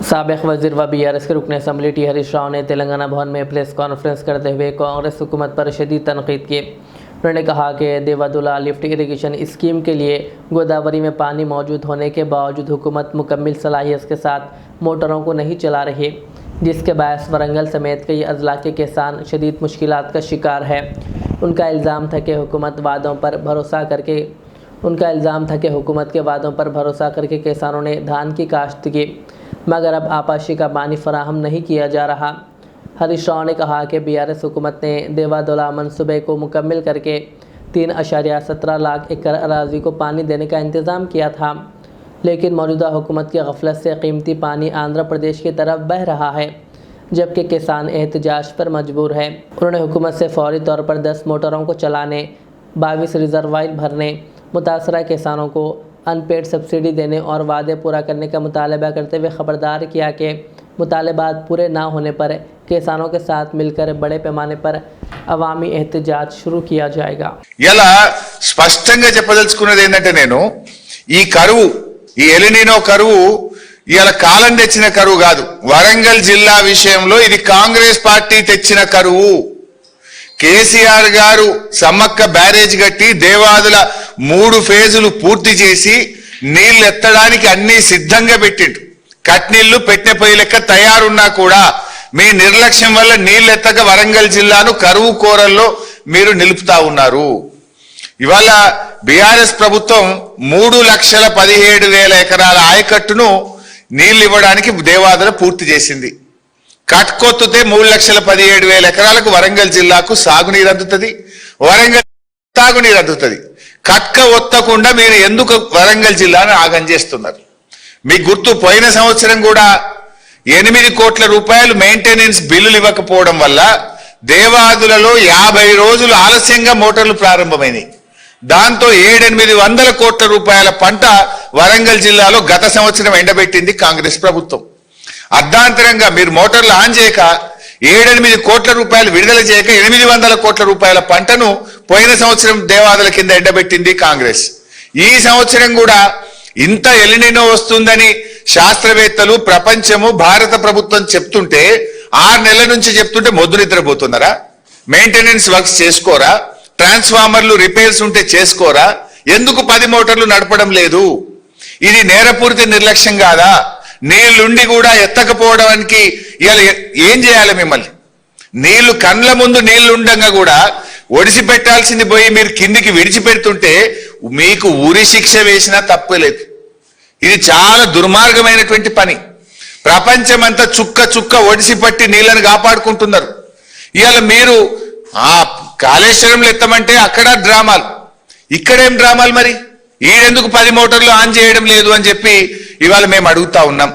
साबिक़ वज़ीर व BRS के रुकन असम्बली टी हरीश राव ने तेलंगाना भवन में प्रेस कॉन्फ्रेंस करते हुए कांग्रेस हुकूमत पर शदीद तनकीद की। उन्होंने कहा कि देवादुला लिफ्ट इरीगेशन स्कीम के लिए गोदावरी में पानी मौजूद होने के बावजूद हुकूमत मुकम्मल सलाहियत के साथ मोटरों को नहीं चला रही, जिसके बायस वरंगल समेत कई अजला के किसान शदीद मुश्किलात का शिकार है। उनका इल्ज़ाम था कि हुकूमत के वादों पर भरोसा करके किसानों ने धान की काश्त की, मगर अब आपाशी का पानी फराहम नहीं किया जा रहा। हरीश राव ने कहा कि BRS हुकूमत ने देवादुला मनसूबे को मुकम्मल करके 3.17 लाख एकड़ अराजी को पानी देने का इंतज़ाम किया था, लेकिन मौजूदा हुकूमत की गफलत से कीमती पानी आंध्र प्रदेश की तरफ बह रहा है, जबकि किसान एहतजाज पर मजबूर है। उन्होंने हुकूमत से फौरी तौर पर 10 मोटरों को चलाने, 22 रिजर्वायर भरने, मुतासरा किसानों को अनपेड सब्सिडी देने और वादे पूरा करने का मुतालबा करते हुए खबरदार किया कि मुतालबात पूरे ना होने पर किसानों के साथ मिलकर बड़े पैमाने पर अवामी एहतजाज शुरू किया जाएगा। ఇలా స్పష్టంగా చెప్పదలుచుకున్నది ఏంటంటే నేను ఈ ఎలినినో కరువు ఇలా కాలం తెచ్చిన కరువు కాదు। వరంగల్ జిల్లా విషయంలో ఇది కాంగ్రెస్ పార్టీ తెచ్చిన కరువు। కేసీఆర్ గారు సమ్మక్క బ్యారేజ్ కట్టి దేవాదుల 3 ఫేజులు పూర్తి చేసి నీళ్లు ఎత్తడానికి అన్ని సిద్ధంగా పెట్టిండు। కట్నీళ్లు పెట్టే పొయ్యి లెక్క తయారున్నా కూడా మీ నిర్లక్ష్యం వల్ల నీళ్లు ఎత్తక వరంగల్ జిల్లాను కరువు కోరల్లో మీరు నిలుపుతా ఉన్నారు। ఇవాళ BRS ప్రభుత్వం 3,17,000 ఎకరాల ఆయకట్టును నీళ్లు ఇవ్వడానికి దేవాదుల పూర్తి చేసింది। కట్కొత్తుతే 3,17,000 ఎకరాలకు వరంగల్ జిల్లాకు సాగునీరు అందుతుంది, వరంగల్ తాగునీరు అందుతుంది। కట్క ఒత్తకుండా మీరు ఎందుకు వరంగల్ జిల్లాను ఆగం చేస్తున్నారు? మీకు గుర్తు, పోయిన సంవత్సరం కూడా 8 కోట్ల రూపాయలు మెయింటెనెన్స్ బిల్లులు ఇవ్వకపోవడం వల్ల దేవాదులలో 50 రోజులు ఆలస్యంగా మోటార్లు ప్రారంభమైనాయి। దాంతో 700-800 కోట్ల రూపాయల పంట వరంగల్ జిల్లాలో గత సంవత్సరం ఎండబెట్టింది కాంగ్రెస్ ప్రభుత్వం। అర్ధాంతరంగా మీరు మోటార్లు ఆన్ చేయక 7-8 కోట్ల రూపాయలు విడుదల చేయక 800 కోట్ల రూపాయల పంటను పోయిన సంవత్సరం దేవాదుల కింద ఎండబెట్టింది కాంగ్రెస్। ఈ సంవత్సరం కూడా ఇంత ఎలినినో వస్తుందని శాస్త్రవేత్తలు, ప్రపంచము, భారత ప్రభుత్వం చెప్తుంటే 6 నెలల నుంచి చెప్తుంటే మొద్దు నిద్రపోతున్నారా? మెయింటెనెన్స్ వర్క్స్ చేసుకోరా? ట్రాన్స్ఫార్మర్లు రిపేర్స్ ఉంటే చేసుకోరా? ఎందుకు 10 మోటార్లు నడపడం లేదు? ఇది నేరపూరిత నిర్లక్ష్యం కాదా? నీళ్లుండి కూడా ఎత్తకపోవడానికి ఇవాళ ఏం చేయాలి? మిమ్మల్ని నీళ్లు కండ్ల ముందు నీళ్లు ఉండగా కూడా ఒడిసి పెట్టాల్సింది పోయి మీరు కిందికి విడిచిపెడుతుంటే మీకు ఉరి శిక్ష వేసినా తప్పలేదు। ఇది చాలా దుర్మార్గమైనటువంటి పని। ప్రపంచమంతా చుక్క చుక్క ఒడిసి పట్టి నీళ్లను కాపాడుకుంటున్నారు। ఇవాళ మీరు కాళేశ్వరంలో ఎత్తమంటే అక్కడ డ్రామాలు, ఇక్కడేం డ్రామాలు? మరి ఈడెందుకు 10 మోటార్లు ఆన్ చేయడం లేదు అని చెప్పి ఇవాళ మేము అడుగుతా ఉన్నాం।